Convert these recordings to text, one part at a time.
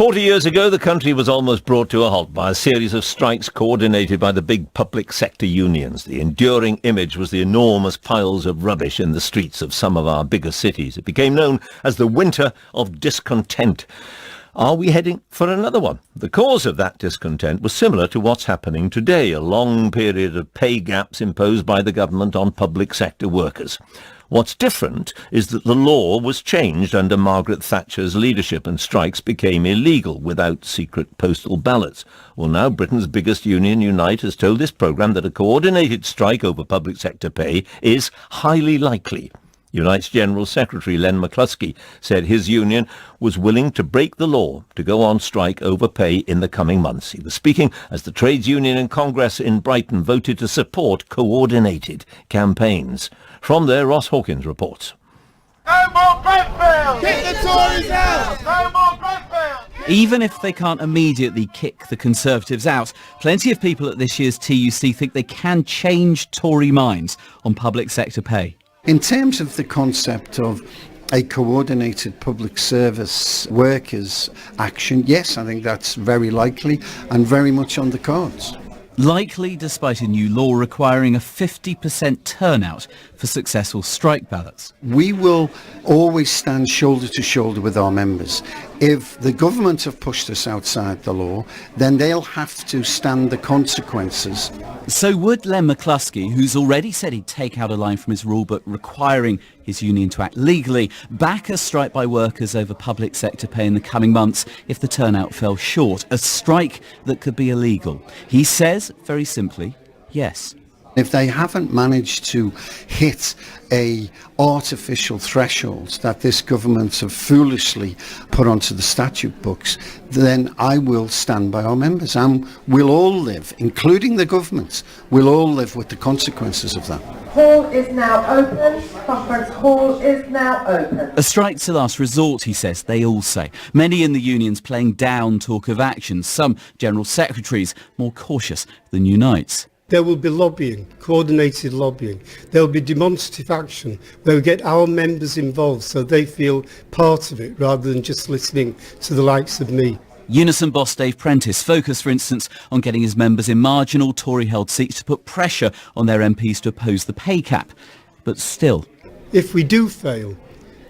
40 years ago, the country was almost brought to a halt by a series of strikes coordinated by the big public sector unions. The enduring image was the enormous piles of rubbish in the streets of some of our bigger cities. It became known as the winter of discontent. Are we heading for another one? The cause of that discontent was similar to what's happening today, a long period of pay gaps imposed by the government on public sector workers. What's different is that the law was changed under Margaret Thatcher's leadership and strikes became illegal without secret postal ballots. Well, now Britain's biggest union, Unite, has told this programme that a coordinated strike over public sector pay is highly likely. Unite's General Secretary Len McCluskey said his union was willing to break the law to go on strike over pay in the coming months. He was speaking as the trades union in Congress in Brighton voted to support coordinated campaigns. From there, Ross Hawkins reports. No more Grenfell! Kick the Tories out! No more Grenfell! Even if they can't immediately kick the Conservatives out, plenty of people at this year's TUC think they can change Tory minds on public sector pay. In terms of the concept of a coordinated public service workers' action, yes, I think that's very likely and very much on the cards. Likely despite a new law requiring a 50% turnout for successful strike ballots. We will always stand shoulder to shoulder with our members. If the government have pushed us outside the law, then they'll have to stand the consequences. So would Len McCluskey, who's already said he'd take out a line from his rulebook requiring his union to act legally, back a strike by workers over public sector pay in the coming months if the turnout fell short? A strike that could be illegal? He says, very simply, yes. If they haven't managed to hit a artificial threshold that this government have foolishly put onto the statute books, then I will stand by our members, and we'll all live, including the government, we'll all live with the consequences of that. Hall is now open. Conference hall is now open. A strike's a last resort, he says, they all say. Many in the unions playing down talk of action, some general secretaries more cautious than Unite's. There will be lobbying, coordinated lobbying. There will be demonstrative action where we get our members involved so they feel part of it rather than just listening to the likes of me. Unison boss Dave Prentice focused, for instance, on getting his members in marginal Tory-held seats to put pressure on their MPs to oppose the pay cap. But still, if we do fail,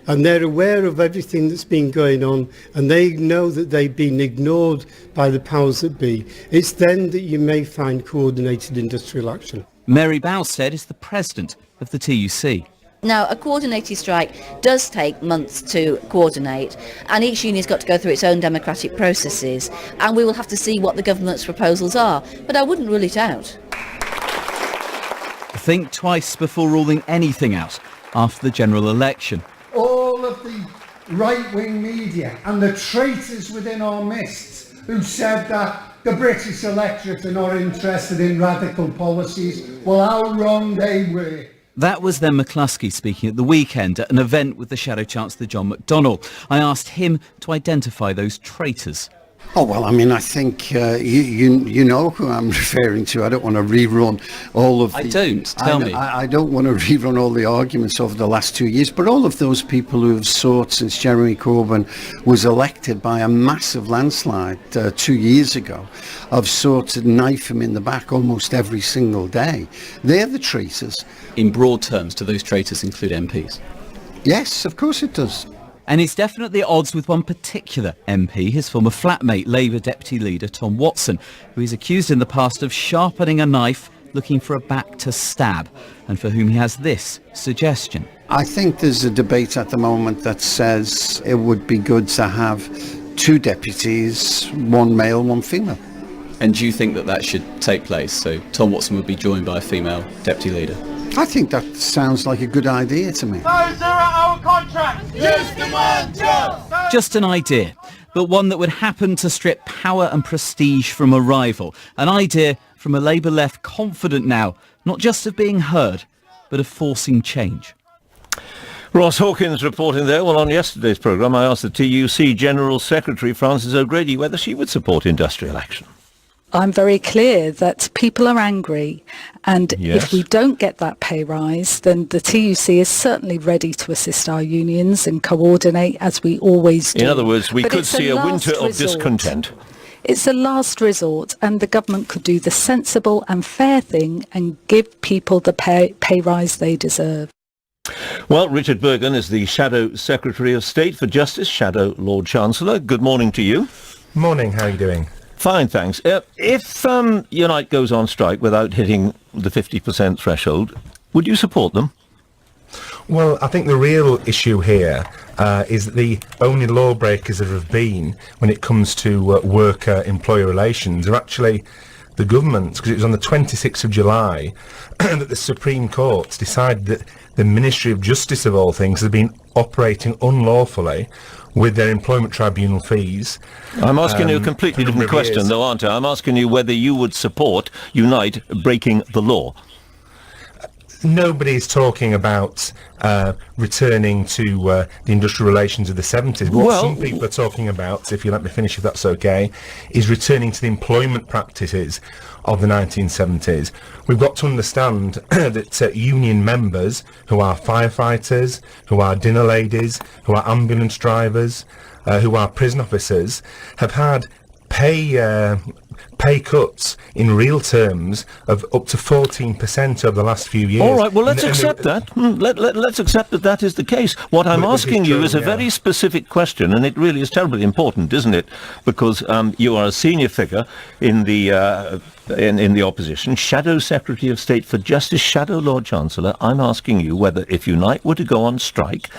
and they're aware of everything that's been going on, and they know that they've been ignored by the powers that be, it's then that you may find coordinated industrial action. Mary Bowstead is the president of the TUC. Now, a coordinated strike does take months to coordinate, and each union's got to go through its own democratic processes, and we will have to see what the government's proposals are, but I wouldn't rule it out. Think twice before ruling anything out after the general election. All of the right-wing media and the traitors within our midst who said that the British electorate are not interested in radical policies, well, how wrong they were. That was Len McCluskey speaking at the weekend at an event with the Shadow Chancellor John McDonnell. I asked him to identify those traitors. Oh, well, I mean, I think you know who I'm referring to. I don't want to rerun all of the... I don't. Tell me. I don't want to rerun all the arguments over the last 2 years, but all of those people who have sought since Jeremy Corbyn was elected by a massive landslide 2 years ago, have sought to knife him in the back almost every single day. They're the traitors. In broad terms, do those traitors include MPs? Yes, of course it does. And he's definitely at odds with one particular MP, his former flatmate, Labour Deputy Leader Tom Watson, who he's accused in the past of sharpening a knife, looking for a back to stab, and for whom he has this suggestion. I think there's a debate at the moment that says it would be good to have two deputies, one male, one female. And do you think that that should take place? So Tom Watson would be joined by a female Deputy Leader? I think that sounds like a good idea to me. Those who are our contracts, just demand jobs! Just an idea, but one that would happen to strip power and prestige from a rival. An idea from a Labour left confident now, not just of being heard, but of forcing change. Ross Hawkins reporting there. Well, on yesterday's programme, I asked the TUC General Secretary, Frances O'Grady, whether she would support industrial action. I'm very clear that people are angry, and Yes. if we don't get that pay rise, then the TUC is certainly ready to assist our unions and coordinate as we always do. In other words, we But could it's a see a winter last of resort. discontent. It's a last resort, and the government could do the sensible and fair thing and give people the pay rise they deserve. Well, Richard Burgon is the Shadow Secretary of State for Justice, Shadow Lord Chancellor. Good morning to you. Morning, how are you doing? Fine, thanks. If Unite goes on strike without hitting the 50% threshold, would you support them? Well, I think the real issue here is that the only lawbreakers that have been when it comes to worker-employer relations are actually the government, because it was on the 26th of July that the Supreme Court decided that the Ministry of Justice, of all things, has been operating unlawfully with their employment tribunal fees. I'm asking you a completely for a number different of years. question, though, aren't I? I'm asking you whether you would support Unite breaking the law. Nobody's talking about returning to the industrial relations of the 70s. What Well- some people are talking about, if you let me finish if that's okay, is returning to the employment practices of the 1970s. We've got to understand that union members who are firefighters, who are dinner ladies, who are ambulance drivers, who are prison officers, have had pay cuts in real terms of up to 14% over the last few years. All right, well, let's And accept that. Let's accept that that is the case. What I'm Which is asking you true, is a yeah. very specific question, and it really is terribly important, isn't it? Because you are a senior figure in the in the opposition, Shadow Secretary of State for Justice, Shadow Lord Chancellor. I'm asking you whether, if Unite were to go on strike,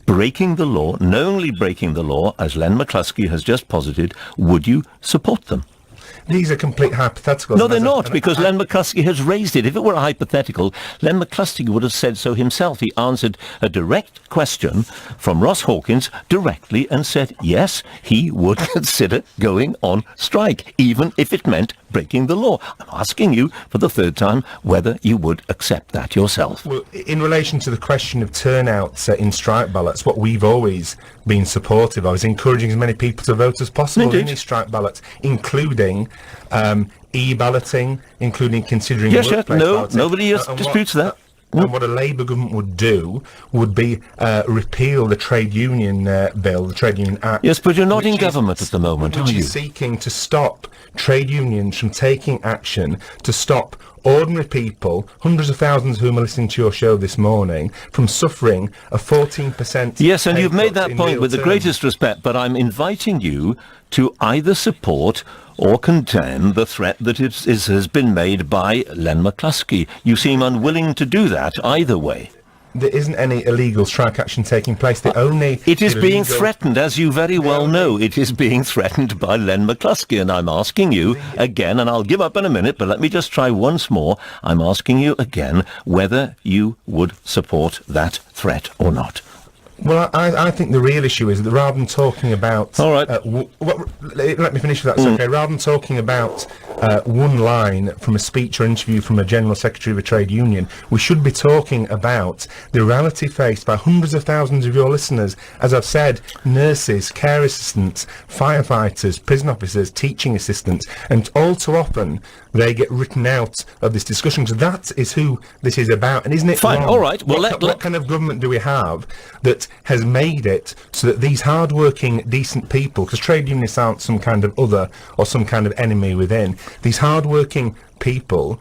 breaking the law, knowingly breaking the law, as Len McCluskey has just posited, would you support them? These are complete hypotheticals. No, And they're as a- not, and because Len McCluskey has raised it. If it were a hypothetical, Len McCluskey would have said so himself. He answered a direct question from Ross Hawkins directly and said, yes, he would consider going on strike, even if it meant breaking the law. I'm asking you for the third time whether you would accept that yourself. Well, in relation to the question of turnout in strike ballots, what we've always been supportive of is encouraging as many people to vote as possible Indeed. in these strike ballots, including e-balloting, including considering Yes, yes, workplace no, balloting. nobody And disputes that. And what a Labour government would do would be repeal the Trade Union Bill, the Trade Union Act. Yes, but you're not in which is- government at the moment, are which you? is seeking to stop trade unions from taking action to stop ordinary people, hundreds of thousands whom are listening to your show this morning, from suffering a 14% Yes, and pay you've made cut that in point real with the terms. greatest respect, but I'm inviting you to either support or condemn the threat that has been made by Len McCluskey. You seem unwilling to do that either way. There isn't any illegal strike action taking place. The only It is being illegal- threatened, as you very well know. It is being threatened by Len McCluskey, and I'm asking you again, and I'll give up in a minute, but let me just try once more. I'm asking you again whether you would support that threat or not. Well, I think the real issue is that rather than talking about... All right. Let me finish if that's okay. Rather than talking about one line from a speech or interview from a General Secretary of a trade union, we should be talking about the reality faced by hundreds of thousands of your listeners. As I've said, nurses, care assistants, firefighters, prison officers, teaching assistants, and all too often they get written out of this discussion. So that is who this is about. And isn't it Fine, wrong? all right. Well, what kind of government do we have that has made it so that these hard-working, decent people, because trade unionists aren't some kind of other or some kind of enemy within, these hard-working people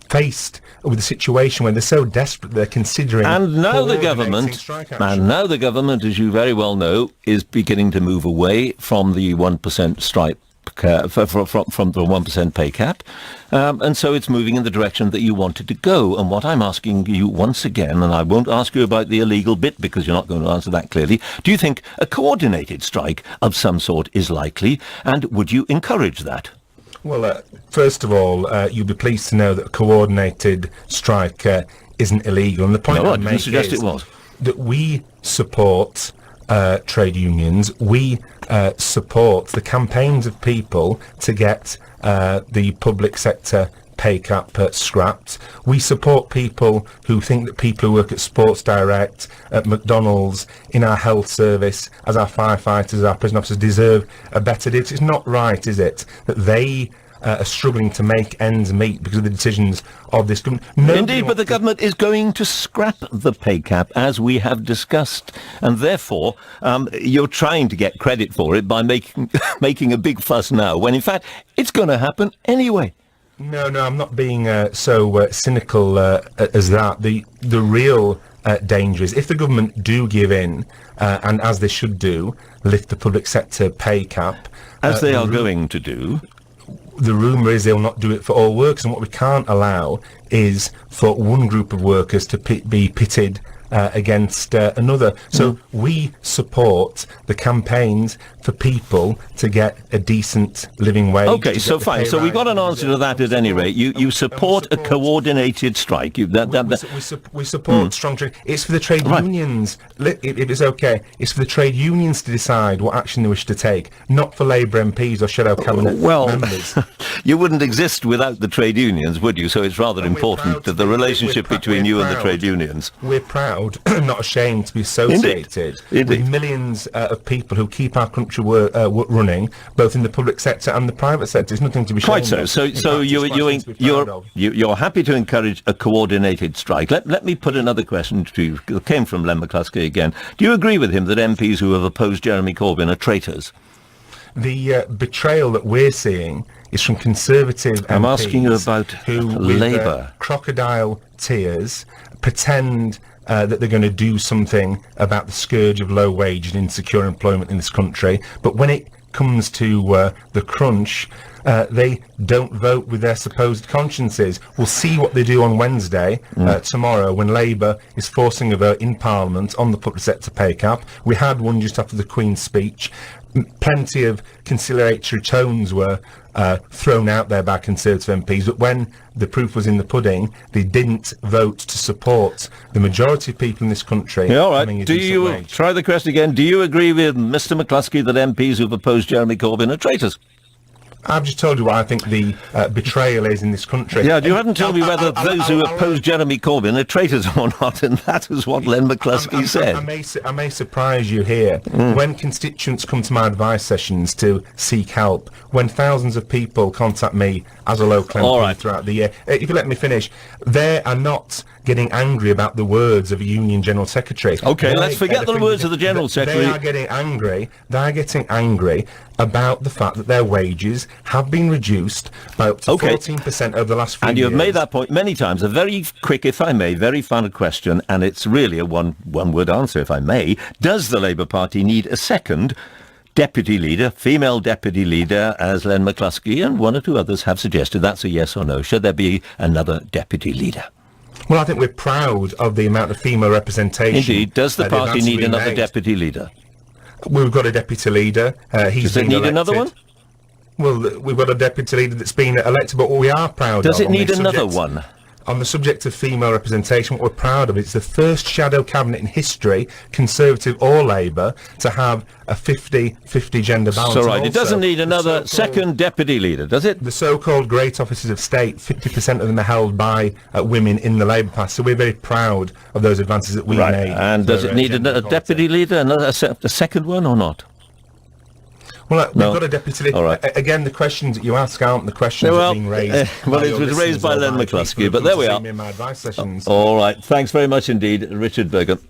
faced with a situation where they're so desperate they're considering... And now the coordinating government, strike action. and now the government, as you very well know, is beginning to move away from the 1% strike, from the 1% pay cap, and so it's moving in the direction that you wanted to go. And what I'm asking you once again, and I won't ask you about the illegal bit because you're not going to answer that clearly, do you think a coordinated strike of some sort is likely, and would you encourage that? Well, first of all, you'll be pleased to know that a coordinated strike isn't illegal. And the point No, I I didn't make suggest is it was. that we support trade unions. We support the campaigns of people to get the public sector pay cap scrapped. We support people who think that people who work at Sports Direct, at McDonald's, in our health service, as our firefighters, our prison officers, deserve a better deal. It's not right, is it, that they are struggling to make ends meet because of the decisions of this government. Indeed, but the government is going to scrap the pay cap, as we have discussed, and therefore you're trying to get credit for it by making a big fuss now, when in fact it's going to happen anyway. No, I'm not being so cynical as that. The real danger is if the government do give in, and as they should do, lift the public sector pay cap. As they are going to do. The rumour is they'll not do it for all workers, and what we can't allow is for one group of workers to be pitted against another. So we support the campaigns for people to get a decent living wage. Okay, so fine. So we got an answer to that at any rate. You support a coordinated strike. We support strong trade. It's for the trade unions. If it's okay, it's for the trade unions to decide what action they wish to take, not for Labour MPs or shadow cabinet members. You wouldn't exist without the trade unions, would you? So it's rather important that the relationship between you and the trade unions. We're proud, not ashamed to be associated with millions of people who keep our country running, both in the public sector and the private sector. There's nothing to be ashamed of. Quite so. So you're happy to encourage a coordinated strike. Let me put another question to you. It came from Len McCluskey again. Do you agree with him that MPs who have opposed Jeremy Corbyn are traitors? The betrayal that we're seeing is from Conservative I'm MPs asking you about who, Labour. With crocodile tears, pretend that they're going to do something about the scourge of low wage and insecure employment in this country. But when it comes to the crunch, they don't vote with their supposed consciences. We'll see what they do on Wednesday, tomorrow, when Labour is forcing a vote in Parliament on the public sector pay cap. We had one just after the Queen's speech. Plenty of conciliatory tones were thrown out there by Conservative MPs, but when the proof was in the pudding, they didn't vote to support the majority of people in this country. Yeah, all right. Do you, try the question again, do you agree with Mr McCluskey that MPs who've opposed Jeremy Corbyn are traitors? I've just told you what I think the betrayal is in this country. Yeah, you haven't told me whether those who oppose Jeremy Corbyn are traitors or not, and that is what Len McCluskey said. I may surprise you here. When constituents come to my advice sessions to seek help, when thousands of people contact me as a local MP throughout the year, if you let me finish, they are not getting angry about the words of a union general secretary. Okay, let's forget the words of the general secretary. They are getting angry. They're getting angry about the fact that their wages have been reduced by up to 14% over the last few years. And you have made that point many times. A very quick, if I may, very final question, and it's really a one-word answer, if I may. Does the Labour Party need a second deputy leader, female deputy leader, as Len McCluskey and one or two others have suggested? That's a yes or no. Should there be another deputy leader? Well, I think we're proud of the amount of female representation. Indeed. Does the party need another deputy leader? We've got a deputy leader. Does it need another one? Well, we've got a deputy leader that's been elected, but what we are proud of... Does it need another one? On the subject of female representation, what we're proud of, it's the first shadow cabinet in history, Conservative or Labour, to have a 50-50 gender balance. So right, it doesn't need another second deputy leader, does it? The so-called great offices of state, 50% of them are held by women in the Labour Party, so we're very proud of those advances that we made. And does it need a deputy leader, a second one, or not? Well, we've got a deputy leader. Right. Again, the questions that you ask aren't the questions that are being raised. Well, it was raised by Len McCluskey, but there we are. All right. Thanks very much indeed, Richard Burgon.